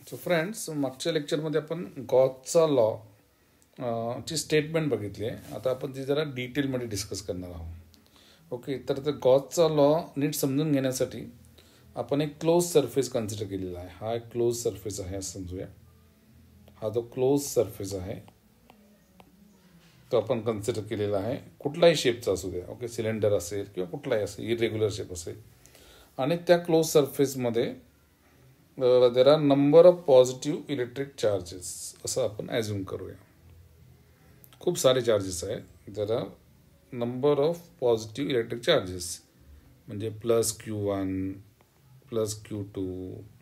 So friends, मागच्या लेक्चरमध्ये आपण गॉसचा लॉ ची स्टेटमेंट बघितली आहे. आता आपण ती जरा डिटेलमध्ये डिस्कस करणार आहोत. ओके, तर गॉसचा लॉ नीट समजून घेण्यासाठी आपण एक क्लोज सरफेस कन्सिडर केलेला आहे. हा एक क्लोज सरफेस आहे असं समजूया. हा जो क्लोज सरफेस आहे तो आपण कन्सिडर केलेला आहे. कुठलाही शेपचा असू द्या, ओके, सिलेंडर असेल किंवा कुठलाही असेल, इरेग्युलर शेप असेल. आणि त्या क्लोज सरफेसमध्ये there are number of positive electric charges असं आपण ॲझ्युम करूया. खूप सारे चार्जेस आहेत. There are number of positive electric charges म्हणजे +Q1 +Q2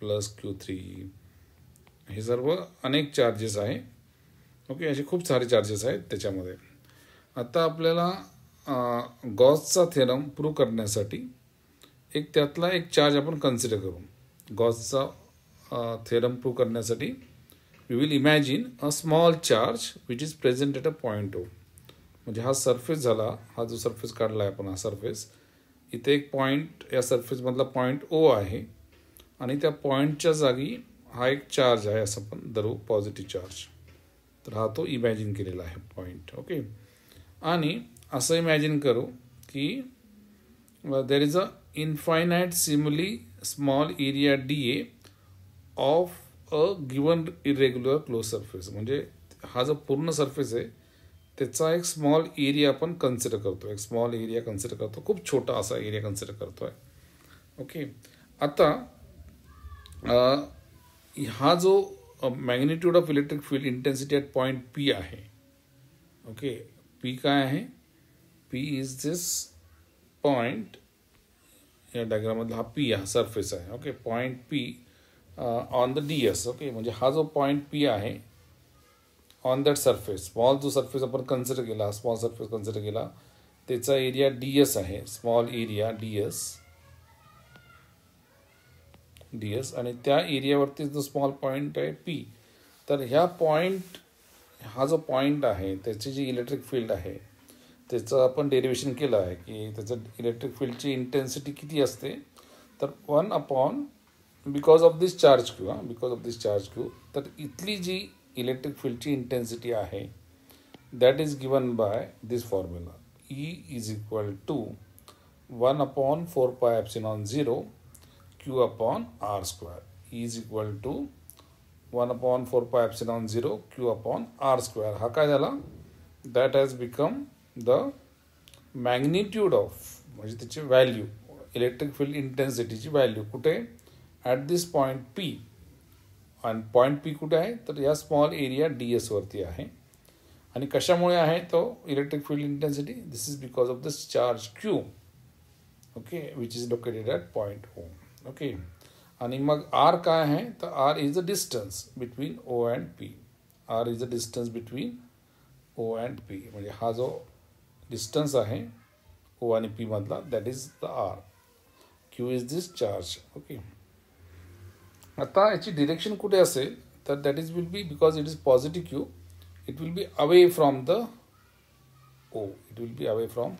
+Q3 हे सर्व अनेक चार्जेस आहे. ओके, असे खूप सारे चार्जेस आहेत त्याच्यामध्ये. आता आपल्याला गॉसचा थेरम प्रूव्ह करण्यासाठी त्यातला एक चार्ज आपण कन्सिडर करू. गॉसचा थेरम प्रूव्ह करण्यासाठी we will imagine a small charge which is present at a point O. म्हणजे हा सरफेस झाला, हा जो सरफेस काढला आहे आपण, हा सरफेस, इथे एक पॉईंट, या सरफेसमधला पॉईंट ओ आहे आणि त्या पॉईंटच्या जागी हा एक चार्ज आहे असं आपण धरू, पॉझिटिव्ह चार्ज. तर हा तो इमॅजिन केलेला आहे पॉईंट. ओके, आणि असं इमॅजिन करू की there is a infinitesimally small area dA of a given irregular closed surface. म्हणजे हा जो पूर्ण सरफेस आहे त्याचा एक स्मॉल एरिया आपण कन्सिडर करतो, एक स्मॉल एरिया कन्सिडर करतो, खूप छोटा असा एरिया कन्सिडर करतो आहे. ओके, आता हा जो magnitude of electric field intensity at point P आहे. ओके, पी काय आहे? पी इज दिस पॉईंट, या डायग्राममधला हा पी, हा सरफेस आहे. Okay, point P on the DS. Okay, म्हणजे हा जो पॉईंट पी आहे ऑन दॅट सरफेस, स्मॉल जो सरफेस आपण कन्सिडर केला, स्मॉल सरफेस कन्सिडर केला, त्याचा एरिया DS आहे, स्मॉल एरिया DS, आणि त्या एरियावरती जो स्मॉल पॉईंट आहे पी. तर ह्या पॉईंट, हा जो पॉईंट आहे त्याची जी इलेक्ट्रिक फील्ड आहे त्याचं आपण डेरिवेशन केलं आहे की त्याचं इलेक्ट्रिक फील्डची इंटेन्सिटी किती असते. तर 1 because of this charge Q, because of this charge Q. तर इथली जी इलेक्ट्रिक फील्डची इंटेन्सिटी आहे that is given by this formula. E is equal to 1/4πε0 Q/r². E is equal to 1/4πε0 Q/r². हा काय झाला? That has become the magnitude of, म्हणजे त्याची व्हॅल्यू, इलेक्ट्रिक फील्ड इंटेन्सिटीची व्हॅल्यू कुठे? At this point P. आणि point P कुठे आहे? तर या स्मॉल एरिया DS वरती आहे. आणि कशामुळे आहे तो electric field intensity? This is because of this charge Q. Okay, which is located at point O. Okay, आणि मग R काय आहे? तर R is the distance between O and P. R is the distance between O and P. म्हणजे हा जो distance आहे O आणि P मधला, that is the R. Q is this charge. Okay, आता याची डिरेक्शन कुठे असेल? तर that is will be, because it is positive Q, it will be away from the O. It will be away from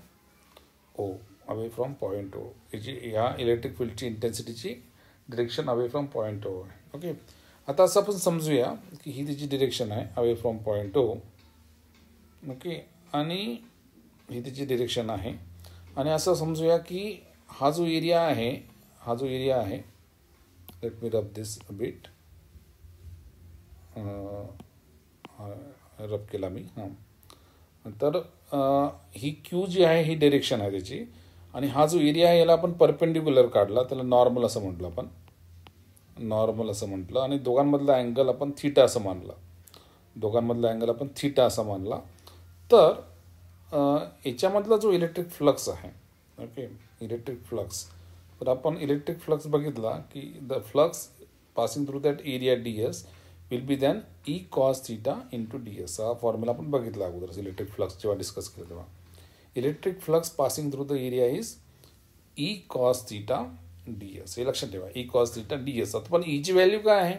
O, away from point O. याची, ह्या electric फील्डची इंटेन्सिटीची direction away from point O आहे. Okay, आता असं आपण समजूया की ही त्याची डिरेक्शन आहे, away from point O. Okay, आणि ही त्याची डिरेक्शन आहे. आणि असं समजूया की हा जो एरिया आहे, let me rub this a bit, रब केला मी. हां, तर ही Q जी आहे ही डिरेक्शन आहे त्याची. आणि हा जो एरिया आहे याला आपण परपेंडिक्युलर काढला, त्याला नॉर्मल असं म्हटलं आपण, आणि दोघांमधला अँगल आपण थीटा असं मानला. तर याच्यामधला जो इलेक्ट्रिक फ्लक्स आहे, ओके, इलेक्ट्रिक फ्लक्स, तर आपण इलेक्ट्रिक फ्लक्स बघितला की the flux passing through that area DS will be than E cos θ into DS. हा फॉर्म्युला आपण बघितला अगोदर इलेक्ट्रिक फ्लक्स जेव्हा डिस्कस केलं तेव्हा. Electric flux passing through the area is E cos θ DS. हे लक्षात ठेवा, E cos θ DS. आता पण ईची व्हॅल्यू काय आहे?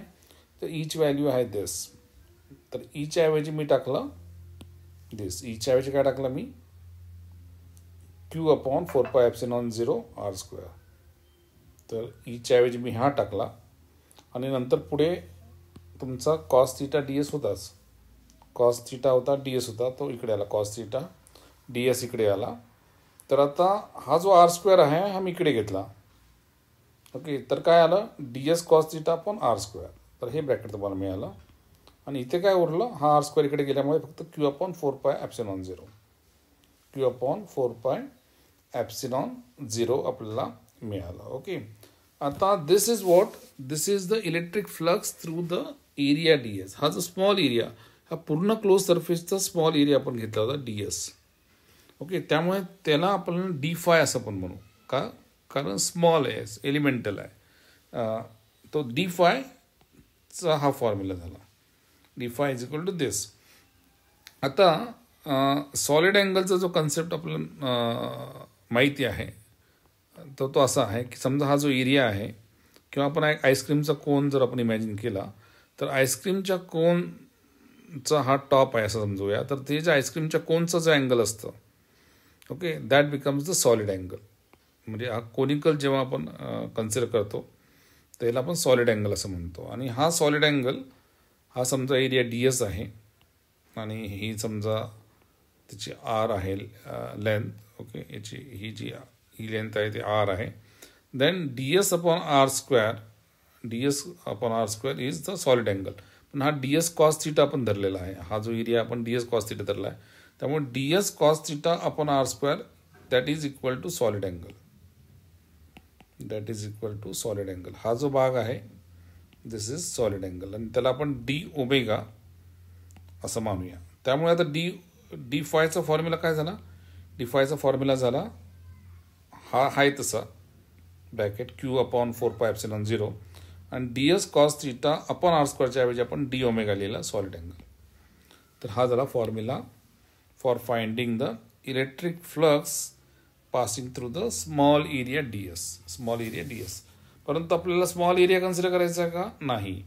तर ईची व्हॅल्यू आहे दिस. तर ईच्या ऐवजी मी टाकलं दिस. ईच्या ऐवजी काय टाकलं मी? Q/4πε0 R². तर ईच्या ऐवजी मी हा टाकला आणि नंतर पुढे तुमचा कॉस थीटा डी एस होताच. कॉस थीटा होता, डी एस होता, तो इकडे आला कॉस थीटा, डी एस इकडे आला. तर आता हा जो आर स्क्वेअर आहे हा मी इकडे घेतला. ओके, तर काय आलं d S cos theta upon r square. तर हे ब्रॅकेट तुम्हाला मिळालं. आणि इथे काय उरलं, हा आर स्क्वेअर इकडे गेल्यामुळे फक्त क्यू अपॉन 4 पाय ॲप्सिलॉन 0. क्यू अपॉन 4 पाय ॲप्सिलॉन 0 आपल्याला मिळालं. ओके, आता this is the electric flux through the area D S. हा जो स्मॉल एरिया, हा पूर्ण क्लोज सरफेसचा स्मॉल एरिया आपण घेतला होता डी एस. ओके, त्यामुळे त्याला आपण डी फाय असं पण म्हणू का, कारण स्मॉल आहे, एलिमेंटल आहे. तो डी फायचा हा फॉर्म्युला झाला. D phi is equal to this. आता सॉलिड अँगलचा जो कन्सेप्ट आपल्याला माहिती आहे तो असा आहे की समजा हा जो एरिया आहे किंवा आपण एक आईस्क्रीमचा कोन जर आपण इमॅजिन केला, तर आईस्क्रीमच्या कोनचा हा टॉप आहे असं समजूया. तर ते जे आईस्क्रीमच्या कोनचं जे अँगल असतं, okay, that becomes the solid angle. म्हणजे हा कोनिकल जेव्हा आपण कन्सिडर करतो त्याला आपण सॉलिड अँगल असं म्हणतो. आणि हा सॉलिड अँगल हा समजा एरिया डी एस आहे आणि ही समजा त्याची आर आहे लेंथ. ओके, याची ही लेंथ आहे ती आर आहे. Then d s upon r square is the solid angle. पण हा डी एस कॉस थीटा आपण धरलेला आहे. हा जो एरिया आपण डी एस कॉस थीटा धरला आहे, त्यामुळे d S cos theta upon r square that is equal to solid angle. हा जो भाग आहे दिस इज सॉलिड अँगल आणि त्याला आपण डी ओमेगा असं मानूया. त्यामुळे आता डी फायचा फॉर्म्युला काय झाला, डी फायचा फॉर्म्युला झाला हा आहे तसा ब्रॅकेट क्यू अपॉन 4 पाय ॲप्सिलॉन 0 आणि D S cos theta upon R स्क्वेअरच्या ऐवजी आपण डी ओमेगा लिहिला सॉलिड अँगल. तर हा झाला formula for finding the electric flux passing through the small area D S. परंतु आपल्याला स्मॉल एरिया कन्सिडर करायचा का, नाही.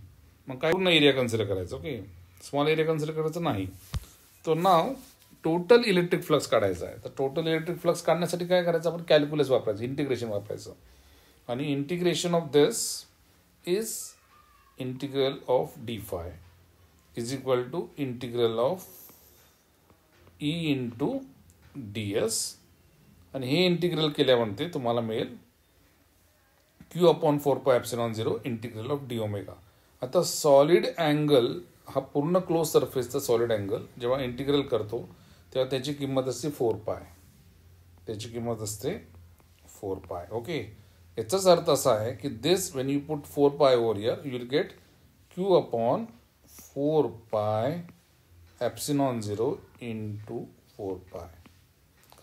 मग काय पूर्ण एरिया कन्सिडर करायचं. ओके, स्मॉल एरिया कन्सिडर करायचं नाही. तो नाव टोटल इलेक्ट्रिक फ्लक्स काढायचा आहे. तर टोटल इलेक्ट्रिक फ्लक्स काढण्यासाठी काय करायचं, आपण कॅल्क्युलस वापरायचं, इंटिग्रेशन वापरायचं. आणि integration of this is integral of d phi is equal to integral of E into d s. आणि हे इंटिग्रल केल्यानंतर तुम्हाला मिळेल क्यू अपॉन 4 पाय epsilon 0 integral of D omega. आता सॉलिड अँगल हा पूर्ण क्लोज सरफेसचा सॉलिड अँगल जेव्हा इंटिग्रल करतो तेव्हा त्याची किंमत असते 4 पाय. ओके, याचाच अर्थ असा आहे की दिस वेन यू पुट 4 पाय over here you will get Q upon 4 पाय ॲप्सिलॉन 0 इंटू 4 पाय.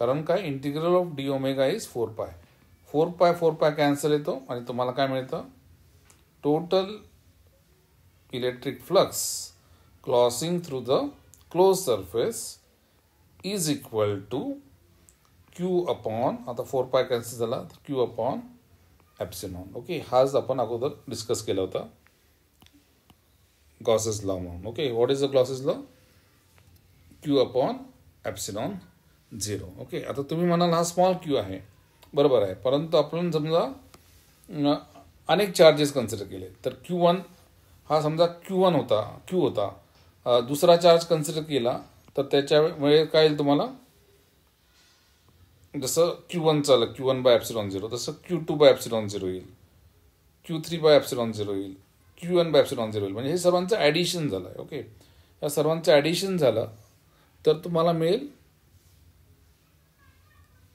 कारण काय, integral of D omega is 4 पाय. 4 पाय कॅन्सल येतो आणि तुम्हाला काय मिळतं, total electric flux crossing through the close surface is equal to Q upon, आता 4 पाय कॅन्सल झाला तर क्यू अपॉन ॲप्सिलॉन. ओके, हाच आपण अगोदर डिस्कस केला होता गॉसेस लॉ म्हणून. Okay, what is the Gauss's law, Q upon epsilon 0. Okay, आता तुम्ही म्हणाल हा स्मॉल क्यू आहे, बरोबर आहे, परंतु आपण समजा अनेक चार्जेस कन्सिडर केले. तर Q1 हा समजा क्यू होता, दुसरा चार्ज कन्सिडर केला तर त्याच्यामुळे काय येईल तुम्हाला, जसं Q1 चाललं Q1 बाय ॲप्सिलॉन 0 तसं Q2 बाय ॲप्सिलॉन 0 येईल, Q3 बाय ॲप्सिलॉन 0 येईल, Q1 बाय ॲप्सिलॉन 0 येईल. म्हणजे हे सर्वांचं ॲडिशन झालं आहे. ओके, या सर्वांचं ॲडिशन झालं तर तुम्हाला मिळेल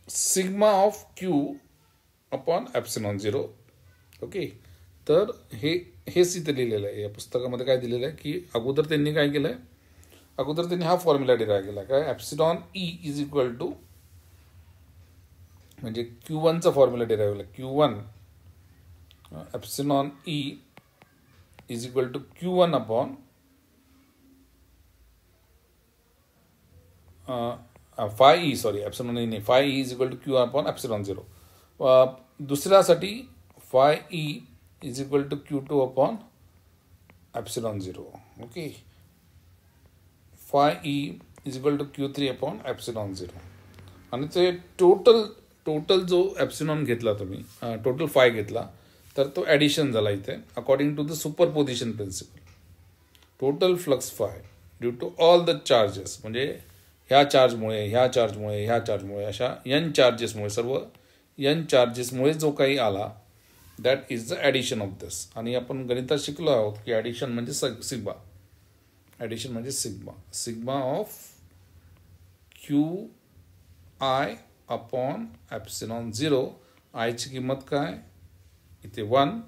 sigma of Q upon epsilon 0. Okay, तर हेच इथे लिहिलेलं आहे या पुस्तकामध्ये. काय दिलेलं आहे की अगोदर त्यांनी काय केलं आहे, अगोदर त्यांनी हा फॉर्म्युला डिराईव्ह केला काय, epsilon E is equal to, म्हणजे Q1चा फॉर्म्युला डिराईव्ह केला, Q1 epsilon E is equal to Q1 upon phi E, sorry epsilon E नाही, phi E is equal to Q upon epsilon 0. दुसऱ्यासाठी phi E is equal to Q2 upon epsilon 0. Okay, phi E is equal to Q3 upon epsilon 0. आणि ते total जो ॲप्सिलॉन घेतला तुम्ही, total five घेतला तर तो ॲडिशन झाला इथे according to the superposition principle. Total flux phi due to all the charges, म्हणजे ह्या चार्जमुळे, ह्या चार्जमुळे, ह्या चार्जमुळे, अशा n चार्जेसमुळे, सर्व n चार्जेसमुळे जो काही आला, that is the addition of this. आणि आपण गणितात शिकलो आहोत की ॲडिशन म्हणजे सिग्मा. ॲडिशन म्हणजे sigma. Sigma of Q I upon epsilon 0. आयची किंमत काय, इथे 1,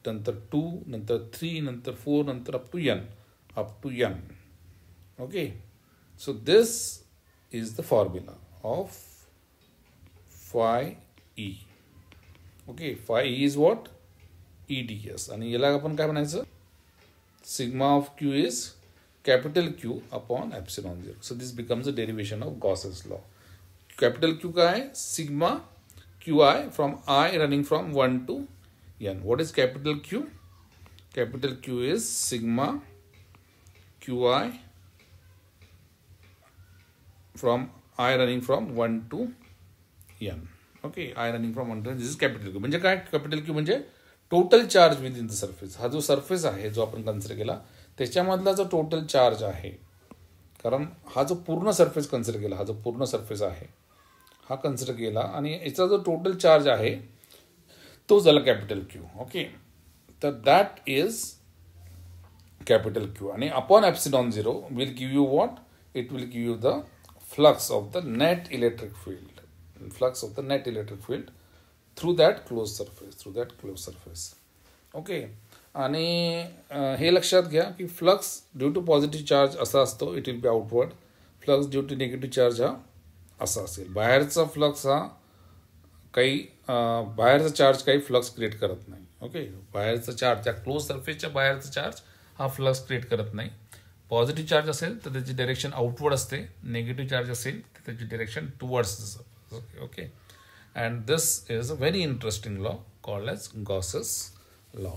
नंतर 2, नंतर 3, नंतर 4, नंतर up to n. Okay, so this is the formula of phi E. Okay, phi E is what, EDS. आणि याला आपण काय म्हणायचं, sigma of Q is capital Q upon epsilon 0. So this becomes the derivation of Gauss's law. Capital Q काय, sigma Q I from I running from 1 to n. What is capital Q? Capital Q is sigma QI from I running from 1 to n. Okay, I running from 1 to n. This is capital Q. म्हणजे काय, capital Q म्हणजे total charge with in the surface. हा जो surface आहे जो आपण consider केला त्याच्यामधला जो टोटल चार्ज आहे, कारण हा जो पूर्ण सरफेस कन्सिडर केला, हा जो पूर्ण सरफेस आहे हा कन्सिडर केला आणि याचा जो टोटल चार्ज आहे तो झाला कॅपिटल क्यू. ओके, तर दॅट इज कॅपिटल क्यू. आणि upon epsilon 0 will give you what, it will give you the flux of the net electric field, flux of the net electric field through that close surface. Okay, आणि हे लक्षात घ्या की flux due to positive charge असा असतो, it will be outward. Flux due to negative charge हा असा असेल. बाहेरचा फ्लक्स हा काही बाहेरचा चार्ज काही फ्लक्स क्रिएट करत नाही. ओके, बाहेरचा चार्ज, त्या क्लोज सरफेसच्या बाहेरचा चार्ज हा फ्लक्स क्रिएट करत नाही. पॉझिटिव्ह चार्ज असेल तर त्याची डायरेक्शन आउटवर्ड असते, निगेटिव्ह चार्ज असेल तर त्याची direction towards. Okay, and this is a very interesting law called as Gauss's law.